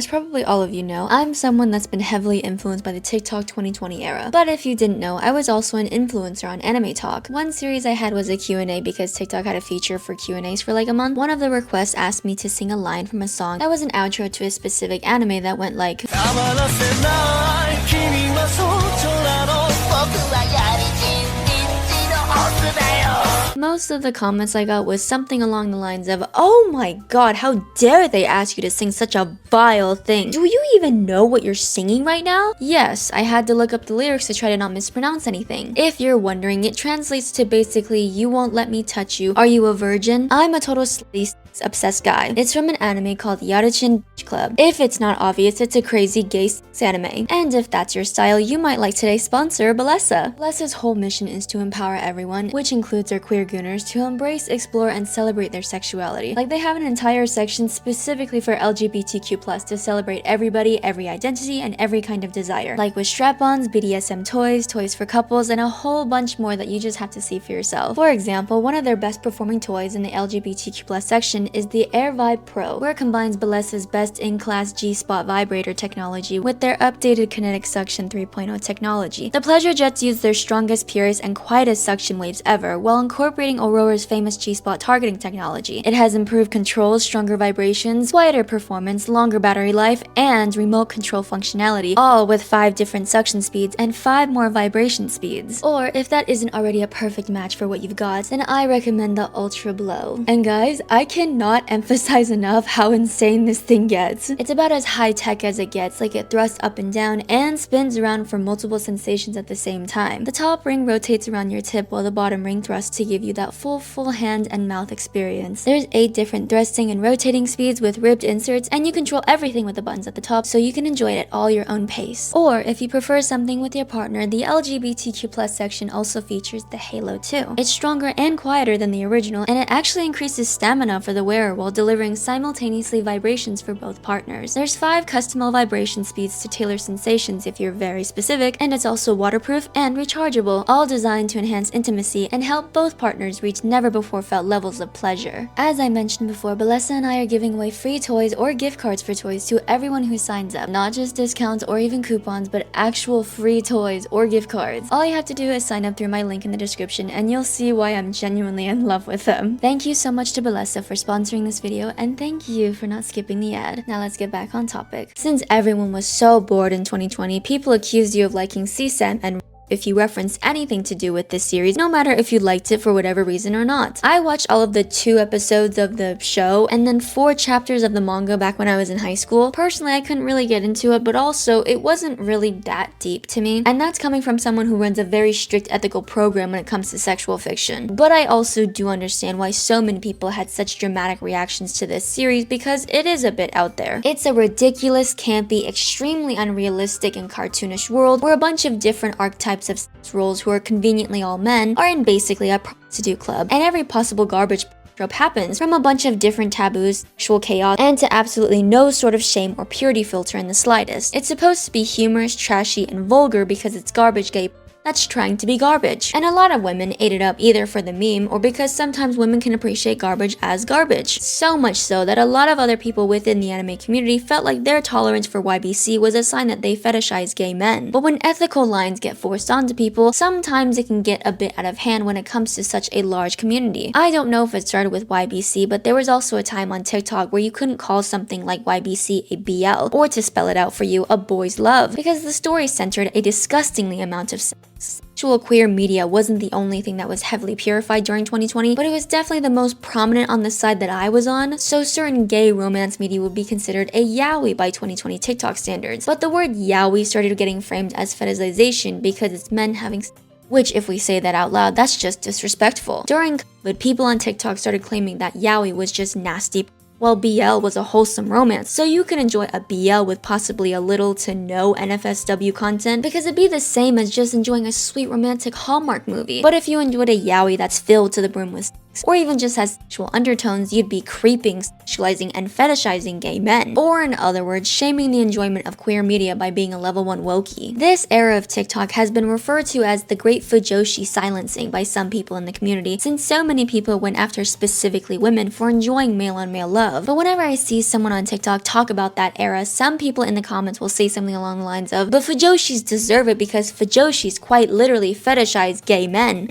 as probably all of you know, I'm someone that's been heavily influenced by the TikTok 2020 era. But if you didn't know, I was also an influencer on Anime Talk. One series I had was a Q&A because TikTok had a feature for Q&As for like a month. One of the requests asked me to sing a line from a song that was an outro to a specific anime that went like, sawarasenai, kimi wa shojo nano, bökù wa ÿariçhiñ, bįcchī no osu da yo. Most of the comments I got was something along the lines of, "Oh my god, how dare they ask you to sing such a vile thing? Do you even know what you're singing right now?" Yes, I had to look up the lyrics to try to not mispronounce anything. If you're wondering, it translates to basically, "You won't let me touch you. Are you a virgin? I'm a total slutty obsessed guy." It's from an anime called ÿariçhiñ Club. If it's not obvious, it's a crazy gay sex anime. And if that's your style, you might like today's sponsor, Bellesa. Bellesa's whole mission is to empower everyone, which includes our queer gooners, to embrace, explore, and celebrate their sexuality. Like, they have an entire section specifically for LGBTQ+ to celebrate everybody, every identity, and every kind of desire. Like with strap-ons, BDSM toys, toys for couples, and a whole bunch more that you just have to see for yourself. For example, one of their best performing toys in the LGBTQ+ section is the Air Vibe Pro, where it combines Bellesa's best-in-class G-spot vibrator technology with their updated kinetic suction 3.0 technology. The pleasure jets use their strongest, purest, and quietest suction waves ever, while incorporating Aurora's famous G-spot targeting technology. It has improved controls, stronger vibrations, quieter performance, longer battery life, and remote control functionality, all with 5 different suction speeds and 5 more vibration speeds. Or if that isn't already a perfect match for what you've got, then I recommend the Ultra Blow. And guys, I cannot emphasize enough how insane this thing gets. It's about as high-tech as it gets, like it thrusts up and down and spins around for multiple sensations at the same time. The top ring rotates around your tip while the bottom ring thrusts to give you that full hand and mouth experience. There's 8 different thrusting and rotating speeds with ribbed inserts, and you control everything with the buttons at the top so you can enjoy it at all your own pace. Or if you prefer something with your partner, the LGBTQ+ section also features the Halo 2. It's stronger and quieter than the original, and it actually increases stamina for the wearer while delivering simultaneously vibrations for both partners. There's 5 customizable vibration speeds to tailor sensations if you're very specific, and it's also waterproof and rechargeable, all designed to enhance intimacy and help both partners reach never-before-felt levels of pleasure. As I mentioned before, Bellesa and I are giving away free toys or gift cards for toys to everyone who signs up. Not just discounts or even coupons, but actual free toys or gift cards. All you have to do is sign up through my link in the description, and you'll see why I'm genuinely in love with them. Thank you so much to Bellesa for sponsoring this video, and thank you for not skipping the ad. Now let's get back on topic. Since everyone was so bored in 2020, people accused you of liking CSEM and if you referenced anything to do with this series, no matter if you liked it for whatever reason or not. I watched all of the 2 episodes of the show and then 4 chapters of the manga back when I was in high school. Personally, I couldn't really get into it, but also it wasn't really that deep to me. And that's coming from someone who runs a very strict ethical program when it comes to sexual fiction. But I also do understand why so many people had such dramatic reactions to this series because it is a bit out there. It's a ridiculous, campy, extremely unrealistic and cartoonish world where a bunch of different archetypes of sex roles who are conveniently all men are in basically a prostitute club, and every possible garbage trope happens from a bunch of different taboos, sexual chaos, and to absolutely no sort of shame or purity filter in the slightest. It's supposed to be humorous, trashy, and vulgar because it's garbage gay that's trying to be garbage. And a lot of women ate it up either for the meme or because sometimes women can appreciate garbage as garbage. So much so that a lot of other people within the anime community felt like their tolerance for YBC was a sign that they fetishize gay men. But when ethical lines get forced onto people, sometimes it can get a bit out of hand when it comes to such a large community. I don't know if it started with YBC, but there was also a time on TikTok where you couldn't call something like YBC a BL, or to spell it out for you, a boy's love, because the story centered a disgustingly amount of sex. Sexual queer media wasn't the only thing that was heavily purified during 2020, but it was definitely the most prominent on the side that I was on, so certain gay romance media would be considered a yaoi by 2020 TikTok standards. But the word yaoi started getting framed as fetishization because it's men having sex, which if we say that out loud, that's just disrespectful. During COVID, people on TikTok started claiming that yaoi was just nasty, while BL was a wholesome romance, so you can enjoy a BL with possibly a little to no NFSW content because it'd be the same as just enjoying a sweet romantic Hallmark movie. But if you enjoyed a yaoi that's filled to the brim with or even just has sexual undertones, you'd be creeping, sexualizing, and fetishizing gay men. Or in other words, shaming the enjoyment of queer media by being a level 1 wokie. This era of TikTok has been referred to as the great fujoshi silencing by some people in the community, since so many people went after specifically women for enjoying male-on-male love. But whenever I see someone on TikTok talk about that era, some people in the comments will say something along the lines of, but fujoshis deserve it because fujoshis quite literally fetishize gay men.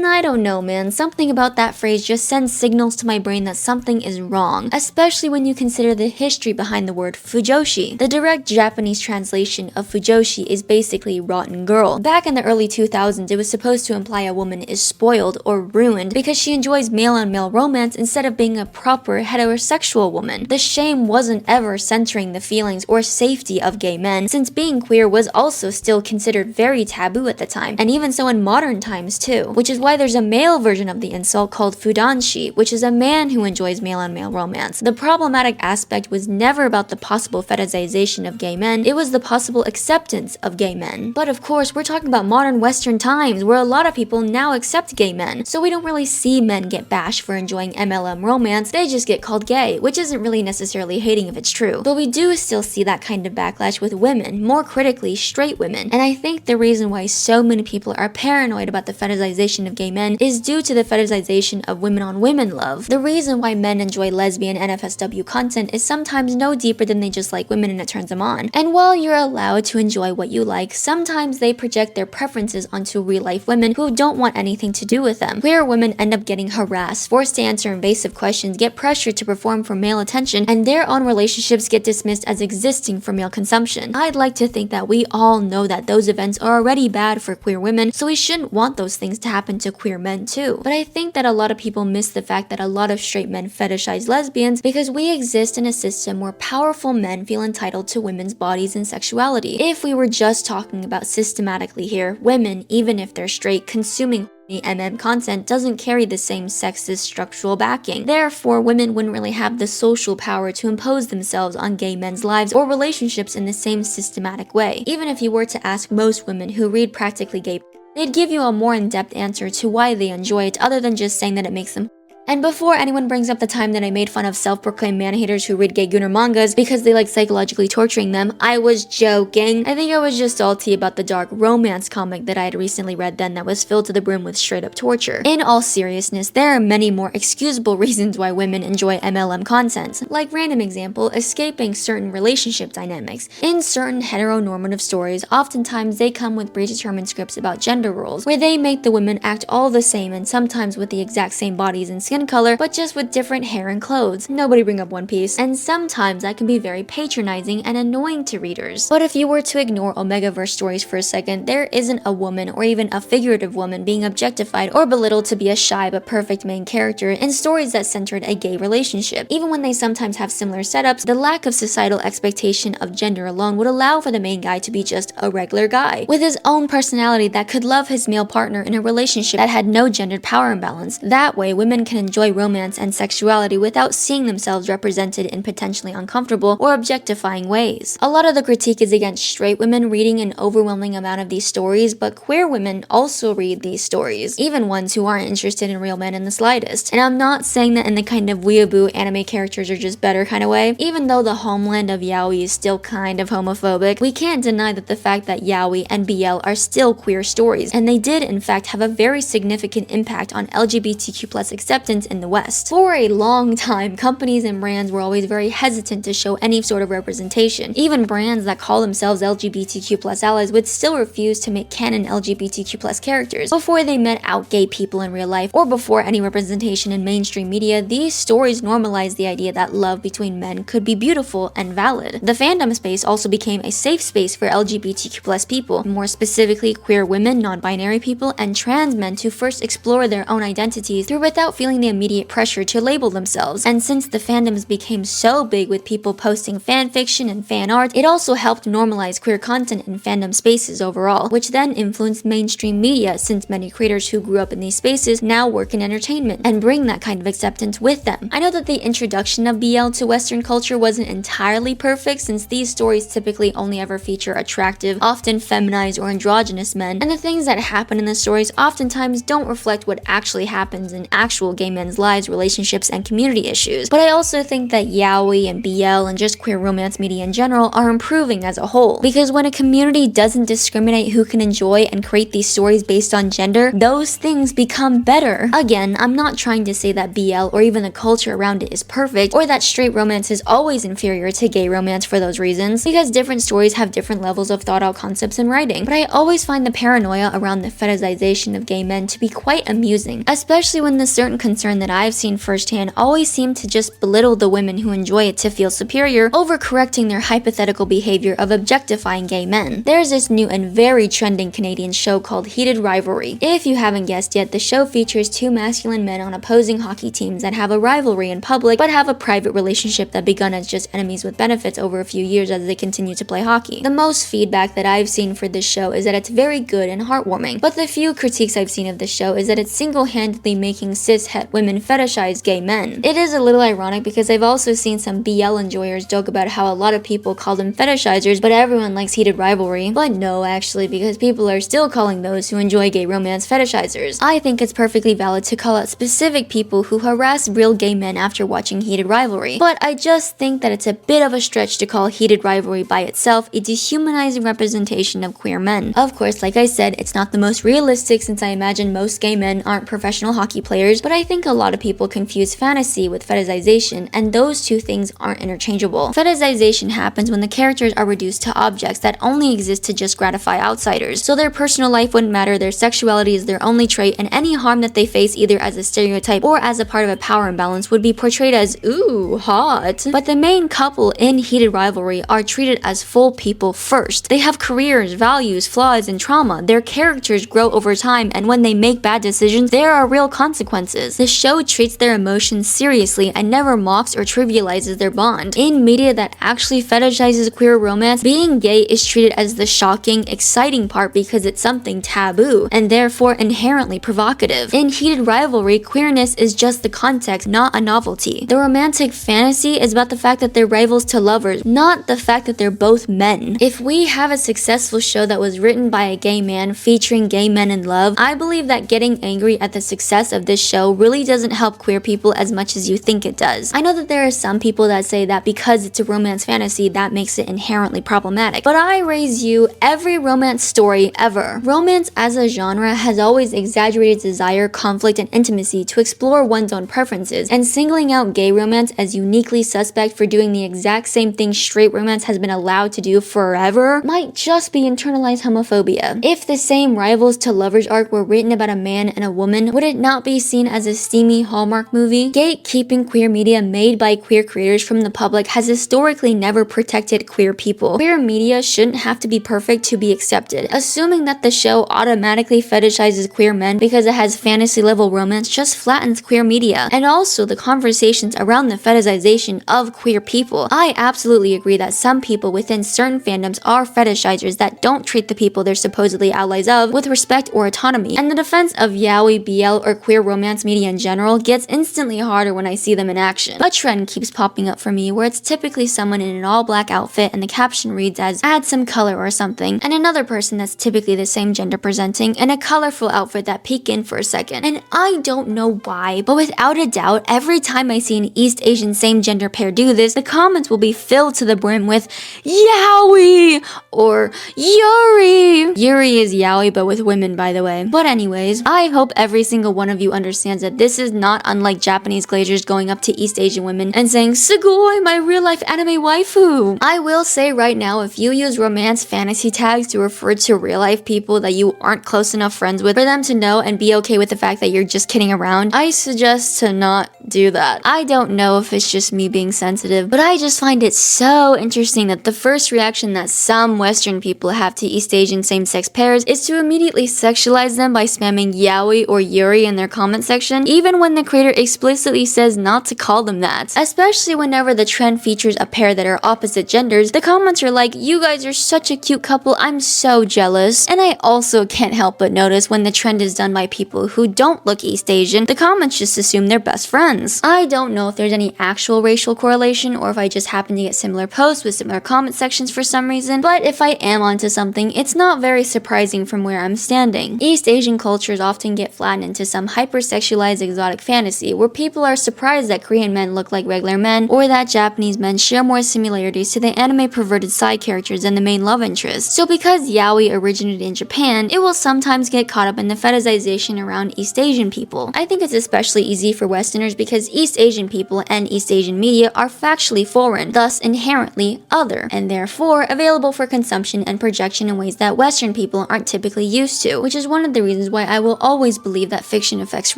I don't know, man. Something about that phrase just sends signals to my brain that something is wrong, especially when you consider the history behind the word fujoshi. The direct Japanese translation of fujoshi is basically rotten girl. Back in the early 2000s, it was supposed to imply a woman is spoiled or ruined because she enjoys male-on-male romance instead of being a proper heterosexual woman. The shame wasn't ever centering the feelings or safety of gay men, since being queer was also still considered very taboo at the time, and even so in modern times too, which is why there's a male version of the insult called fudanshi, which is a man who enjoys male-on-male romance. The problematic aspect was never about the possible fetishization of gay men, it was the possible acceptance of gay men. But of course, we're talking about modern Western times, where a lot of people now accept gay men, so we don't really see men get bashed for enjoying MLM romance, they just get called gay, which isn't really necessarily hating if it's true. But we do still see that kind of backlash with women, more critically, straight women. And I think the reason why so many people are paranoid about the fetishization of gay men is due to the fetishization of women-on-women love. The reason why men enjoy lesbian and FSW content is sometimes no deeper than they just like women and it turns them on. And while you're allowed to enjoy what you like, sometimes they project their preferences onto real-life women who don't want anything to do with them. Queer women end up getting harassed, forced to answer invasive questions, get pressured to perform for male attention, and their own relationships get dismissed as existing for male consumption. I'd like to think that we all know that those events are already bad for queer women, so we shouldn't want those things to happen to queer men too. But I think that a lot of people miss the fact that a lot of straight men fetishize lesbians because we exist in a system where powerful men feel entitled to women's bodies and sexuality. If we were just talking about systematically here, women, even if they're straight, consuming MM content doesn't carry the same sexist structural backing. Therefore, women wouldn't really have the social power to impose themselves on gay men's lives or relationships in the same systematic way. Even if you were to ask most women who read practically gay, they'd give you a more in-depth answer to why they enjoy it other than just saying that it makes them. And before anyone brings up the time that I made fun of self-proclaimed man-haters who read gay gooner mangas because they like psychologically torturing them, I was joking. I think I was just salty about the dark romance comic that I had recently read then that was filled to the brim with straight-up torture. In all seriousness, there are many more excusable reasons why women enjoy MLM content. Like random example, escaping certain relationship dynamics. In certain heteronormative stories, oftentimes they come with predetermined scripts about gender roles, where they make the women act all the same and sometimes with the exact same bodies and skin color, but just with different hair and clothes. Nobody bring up One Piece. And sometimes that can be very patronizing and annoying to readers. But if you were to ignore Omegaverse stories for a second, there isn't a woman or even a figurative woman being objectified or belittled to be a shy but perfect main character in stories that centered a gay relationship. Even when they sometimes have similar setups, the lack of societal expectation of gender alone would allow for the main guy to be just a regular guy, with his own personality that could love his male partner in a relationship that had no gendered power imbalance. That way, women can enjoy romance and sexuality without seeing themselves represented in potentially uncomfortable or objectifying ways. A lot of the critique is against straight women reading an overwhelming amount of these stories, but queer women also read these stories, even ones who aren't interested in real men in the slightest. And I'm not saying that in the kind of weeaboo anime characters are just better kind of way. Even though the homeland of yaoi is still kind of homophobic, we can't deny that the fact that yaoi and BL are still queer stories, and they did in fact have a very significant impact on LGBTQ+ acceptance in the West. For a long time, companies and brands were always very hesitant to show any sort of representation. Even brands that call themselves LGBTQ+ allies would still refuse to make canon LGBTQ+ characters. Before they met out gay people in real life, or before any representation in mainstream media, these stories normalized the idea that love between men could be beautiful and valid. The fandom space also became a safe space for LGBTQ+ people, more specifically queer women, non-binary people, and trans men to first explore their own identities through without feeling the immediate pressure to label themselves. And since the fandoms became so big with people posting fanfiction and fan art, it also helped normalize queer content in fandom spaces overall, which then influenced mainstream media, since many creators who grew up in these spaces now work in entertainment and bring that kind of acceptance with them. I know that the introduction of BL to Western culture wasn't entirely perfect, since these stories typically only ever feature attractive, often feminized or androgynous men, and the things that happen in the stories oftentimes don't reflect what actually happens in actual gay men's lives, relationships, and community issues. But I also think that yaoi and BL and just queer romance media in general are improving as a whole. Because when a community doesn't discriminate who can enjoy and create these stories based on gender, those things become better. Again, I'm not trying to say that BL or even the culture around it is perfect, or that straight romance is always inferior to gay romance for those reasons, because different stories have different levels of thought out concepts in writing. But I always find the paranoia around the fetishization of gay men to be quite amusing, especially when the certain concern that I've seen firsthand always seem to just belittle the women who enjoy it to feel superior, overcorrecting their hypothetical behavior of objectifying gay men. There's this new and very trending Canadian show called Heated Rivalry. If you haven't guessed yet, the show features two masculine men on opposing hockey teams that have a rivalry in public but have a private relationship that begun as just enemies with benefits over a few years as they continue to play hockey. The most feedback that I've seen for this show is that it's very good and heartwarming, but the few critiques I've seen of the show is that it's single-handedly making cis-het women fetishize gay men. It is a little ironic because I've also seen some BL enjoyers joke about how a lot of people call them fetishizers, but everyone likes Heated Rivalry. But no, actually, because people are still calling those who enjoy gay romance fetishizers. I think it's perfectly valid to call out specific people who harass real gay men after watching Heated Rivalry, but I just think that it's a bit of a stretch to call Heated Rivalry by itself a dehumanizing representation of queer men. Of course, like I said, it's not the most realistic since I imagine most gay men aren't professional hockey players, but I think a lot of people confuse fantasy with fetishization, and those two things aren't interchangeable. Fetishization happens when the characters are reduced to objects that only exist to just gratify outsiders, so their personal life wouldn't matter, their sexuality is their only trait, and any harm that they face either as a stereotype or as a part of a power imbalance would be portrayed as, ooh, hot. But the main couple in Heated Rivalry are treated as full people first. They have careers, values, flaws, and trauma. Their characters grow over time, and when they make bad decisions, there are real consequences. The show treats their emotions seriously and never mocks or trivializes their bond. In media that actually fetishizes queer romance, being gay is treated as the shocking, exciting part because it's something taboo, and therefore inherently provocative. In Heated Rivalry, queerness is just the context, not a novelty. The romantic fantasy is about the fact that they're rivals to lovers, not the fact that they're both men. If we have a successful show that was written by a gay man featuring gay men in love, I believe that getting angry at the success of this show really doesn't help queer people as much as you think it does. I know that there are some people that say that because it's a romance fantasy, that makes it inherently problematic, but I raise you every romance story ever. Romance as a genre has always exaggerated desire, conflict, and intimacy to explore one's own preferences, and singling out gay romance as uniquely suspect for doing the exact same thing straight romance has been allowed to do forever might just be internalized homophobia. If the same rivals to lovers arc were written about a man and a woman, would it not be seen as a steamy Hallmark movie? Gatekeeping queer media made by queer creators from the public has historically never protected queer people. Queer media shouldn't have to be perfect to be accepted. Assuming that the show automatically fetishizes queer men because it has fantasy level romance just flattens queer media, and also the conversations around the fetishization of queer people. I absolutely agree that some people within certain fandoms are fetishizers that don't treat the people they're supposedly allies of with respect or autonomy, and the defense of yaoi, BL, or queer romance media in general gets instantly harder when I see them in action. A trend keeps popping up for me where it's typically someone in an all-black outfit and the caption reads as add some color or something, and another person that's typically the same gender presenting in a colorful outfit that peek in for a second. And I don't know why, but without a doubt, every time I see an East Asian same gender pair do this, the comments will be filled to the brim with yaoi or yuri. Yuri is yaoi but with women, by the way. But anyways, I hope every single one of you understands that this is not unlike Japanese glaziers going up to East Asian women and saying, "Sugoi, my real-life anime waifu." I will say right now, if you use romance fantasy tags to refer to real-life people that you aren't close enough friends with for them to know and be okay with the fact that you're just kidding around, I suggest to not do that. I don't know if it's just me being sensitive, but I just find it so interesting that the first reaction that some Western people have to East Asian same-sex pairs is to immediately sexualize them by spamming yaoi or yuri in their comment section, even when the creator explicitly says not to call them that. Especially whenever the trend features a pair that are opposite genders, the comments are like, "You guys are such a cute couple, I'm so jealous." And I also can't help but notice when the trend is done by people who don't look East Asian, the comments just assume they're best friends. I don't know if there's any actual racial correlation or if I just happen to get similar posts with similar comment sections for some reason, but if I am onto something, it's not very surprising from where I'm standing. East Asian cultures often get flattened into some hypersexualized exotic fantasy, where people are surprised that Korean men look like regular men, or that Japanese men share more similarities to the anime perverted side characters than the main love interest. So because yaoi originated in Japan, it will sometimes get caught up in the fetishization around East Asian people. I think it's especially easy for Westerners because East Asian people and East Asian media are factually foreign, thus inherently other, and therefore available for consumption and projection in ways that Western people aren't typically used to, which is one of the reasons why I will always believe that fiction affects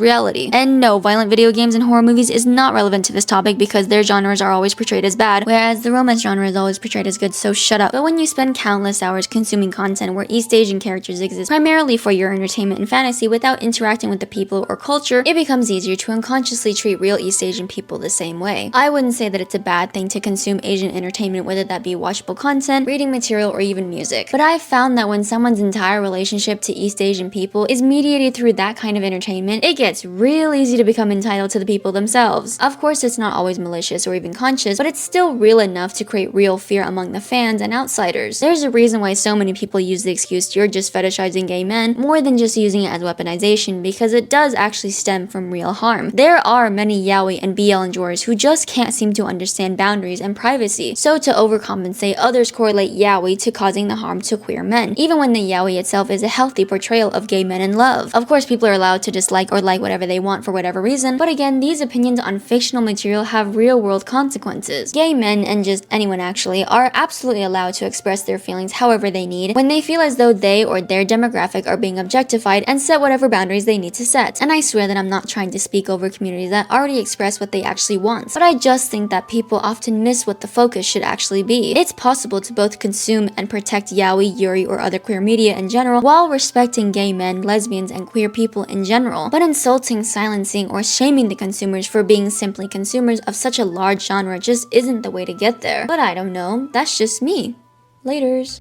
reality. And no, violent video games and horror movies is not relevant to this topic because their genres are always portrayed as bad, whereas the romance genre is always portrayed as good, so shut up. But when you spend countless hours consuming content where East Asian characters exist primarily for your entertainment and fantasy without interacting with the people or culture, it becomes easier to unconsciously treat real East Asian people the same way. I wouldn't say that it's a bad thing to consume Asian entertainment, whether that be watchable content, reading material, or even music. But I've found that when someone's entire relationship to East Asian people is mediated through that kind of entertainment, it gets real easy to become entitled to the people themselves. Of course, it's not always malicious or even conscious, but it's still real enough to create real fear among the fans and outsiders. There's a reason why so many people use the excuse you're just fetishizing gay men more than just using it as weaponization, because it does actually stem from real harm. There are many yaoi and BL enjoyers who just can't seem to understand boundaries and privacy, so to overcompensate, others correlate yaoi to causing the harm to queer men, even when the yaoi itself is a healthy portrayal of gay men in love. Of course, people are allowed to dislike or like whatever they want for whatever reason, but again, these opinions on fictional material have real-world consequences. Gay men, and just anyone actually, are absolutely allowed to express their feelings however they need when they feel as though they or their demographic are being objectified, and set whatever boundaries they need to set. And I swear that I'm not trying to speak over communities that already express what they actually want, but I just think that people often miss what the focus should actually be. It's possible to both consume and protect yaoi, yuri, or other queer media in general while respecting gay men, lesbians, and queer people in general, but insulting, silencing, or shaming the consumers for being simply consumers of such a large genre just isn't the way to get there. But I don't know, that's just me. Laters.